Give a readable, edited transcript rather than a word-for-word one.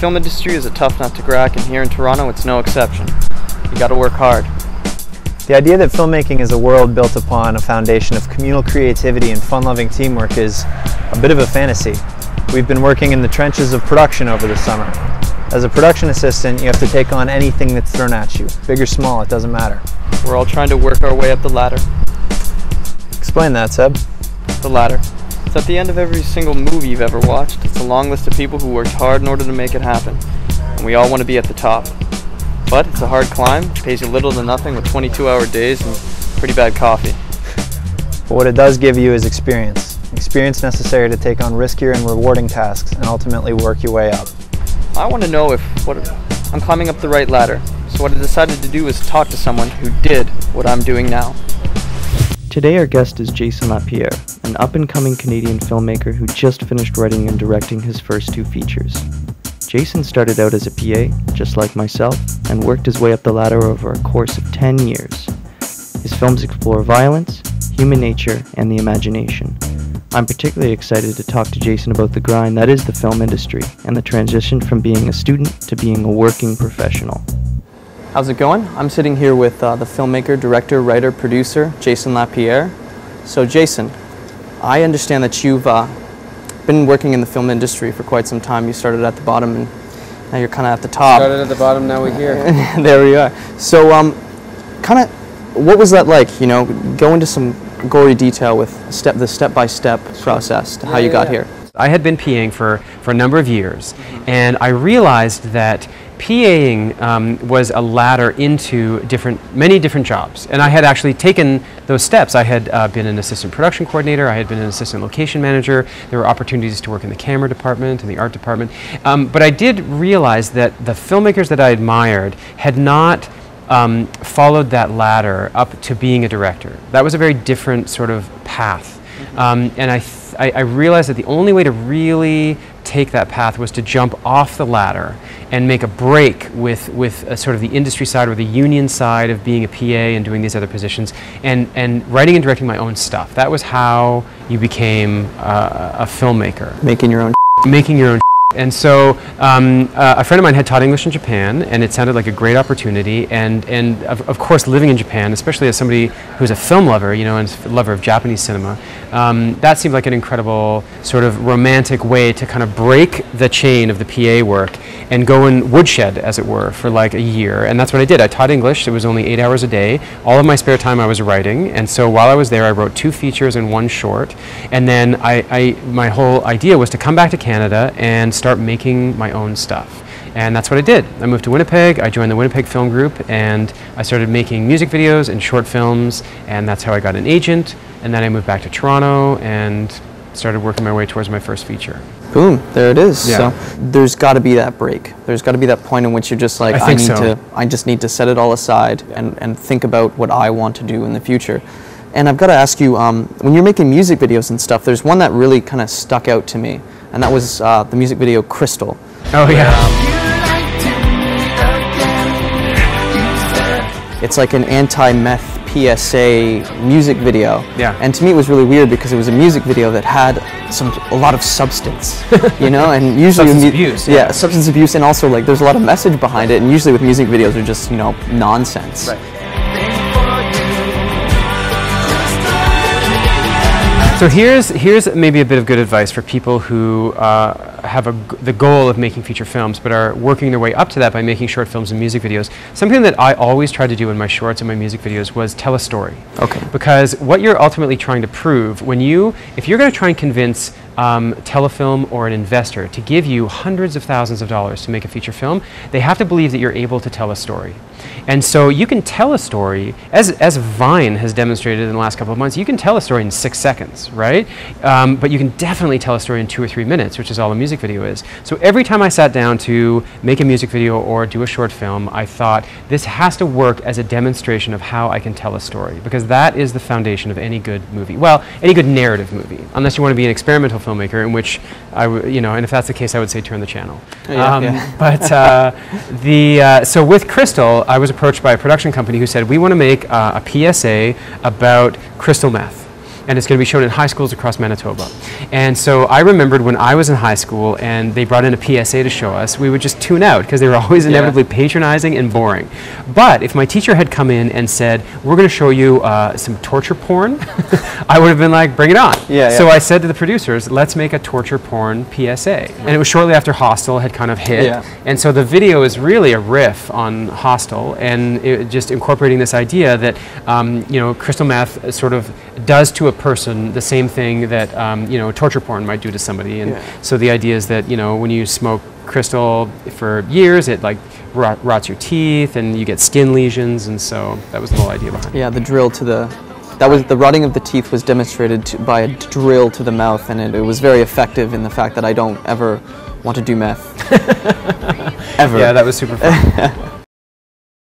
film industry is a tough nut to crack, and here in Toronto it's no exception. You gotta work hard. The idea that filmmaking is a world built upon a foundation of communal creativity and fun-loving teamwork is a bit of a fantasy. We've been working in the trenches of production over the summer. As a production assistant, you have to take on anything that's thrown at you. Big or small, it doesn't matter. We're all trying to work our way up the ladder. Explain that, Seb. The ladder. It's at the end of every single movie you've ever watched. It's a long list of people who worked hard in order to make it happen. And we all want to be at the top. But it's a hard climb, pays you little to nothing with 22-hour days and pretty bad coffee. But what it does give you is experience. Experience necessary to take on riskier and rewarding tasks and ultimately work your way up. I want to know if I'm climbing up the right ladder. So what I decided to do is talk to someone who did what I'm doing now. Today our guest is Jason LaPeyre, an up-and-coming Canadian filmmaker who just finished writing and directing his first 2 features. Jason started out as a PA, just like myself, and worked his way up the ladder over a course of 10 years. His films explore violence, human nature, and the imagination. I'm particularly excited to talk to Jason about the grind that is the film industry, and the transition from being a student to being a working professional. How's it going? I'm sitting here with the filmmaker, director, writer, producer, Jason LaPeyre. So Jason, I understand that you've been working in the film industry for quite some time. You started at the bottom and now you're kind of at the top. Started at the bottom, now we're here. There we are. So kind of, what was that like? You know, go into some gory detail with the step-by-step process to how you got here. I had been PAing for a number of years, and I realized that PAing was a ladder into many different jobs, and I had actually taken those steps. I had been an assistant production coordinator, I had been an assistant location manager, there were opportunities to work in the camera department and the art department, but I did realize that the filmmakers that I admired had not followed that ladder up to being a director. That was a very different sort of path, and I realized that the only way to really take that path was to jump off the ladder and make a break with sort of the industry side or the union side of being a PA and doing these other positions and writing and directing my own stuff. That was how you became a filmmaker. Making your own. Making your own. And so a friend of mine had taught English in Japan, and it sounded like a great opportunity, and of course living in Japan, especially as somebody who's a film lover, you know, and a lover of Japanese cinema, that seemed like an incredible sort of romantic way to kind of break the chain of the PA work and go and woodshed, as it were, for like a year. And that's what I did. I taught English. It was only 8 hours a day. All of my spare time I was writing, and so while I was there I wrote 2 features and 1 short, and then my whole idea was to come back to Canada and start making my own stuff. And that's what I did. I moved to Winnipeg, I joined the Winnipeg Film Group, and I started making music videos and short films, and that's how I got an agent. And then I moved back to Toronto and started working my way towards my first feature. Boom, there it is. Yeah. So there's got to be that break. There's got to be that point in which you're just like, I just need to set it all aside and think about what I want to do in the future. And I've got to ask you, when you're making music videos and stuff, there's one that really kind of stuck out to me, and that was the music video Crystal. Oh yeah. It's like an anti-meth PSA music video. Yeah. And to me it was really weird because it was a music video that had a lot of substance, you know, and usually substance abuse. Yeah, substance abuse, and also like there's a lot of message behind it, and usually with music videos they're just, you know, nonsense. Right. So here's maybe a bit of good advice for people who have the goal of making feature films but are working their way up to that by making short films and music videos. Something that I always tried to do in my shorts and my music videos was tell a story. Okay. Because what you're ultimately trying to prove if you're going to try and convince Telefilm or an investor to give you hundreds of thousands of dollars to make a feature film, they have to believe that you're able to tell a story. And so you can tell a story, as Vine has demonstrated in the last couple of months, you can tell a story in 6 seconds, right? But you can definitely tell a story in 2 or 3 minutes, which is all a music video is. So every time I sat down to make a music video or do a short film, I thought this has to work as a demonstration of how I can tell a story, because that is the foundation of any good movie. Well, any good narrative movie, unless you want to be an experimental filmmaker, in which and if that's the case, I would say turn the channel. But so with Crystal, I was approached by a production company who said, we want to make a PSA about crystal meth. and it's going to be shown in high schools across Manitoba. And so I remembered when I was in high school and they brought in a PSA to show us, we would just tune out because they were always inevitably patronizing and boring. But if my teacher had come in and said, we're going to show you some torture porn, I would have been like, bring it on. So I said to the producers, let's make a torture porn PSA. And it was shortly after Hostel had kind of hit. And so the video is really a riff on Hostel, and it just incorporating this idea that you know, crystal meth sort of does to a person the same thing that you know, torture porn might do to somebody. And so the idea is that, you know, when you smoke crystal for years, it like rots your teeth and you get skin lesions, and so that was the whole idea behind it. Yeah, the drill to the rotting of the teeth was demonstrated by a drill to the mouth, and it was very effective in the fact that I don't ever want to do meth. Ever. Yeah, that was super fun.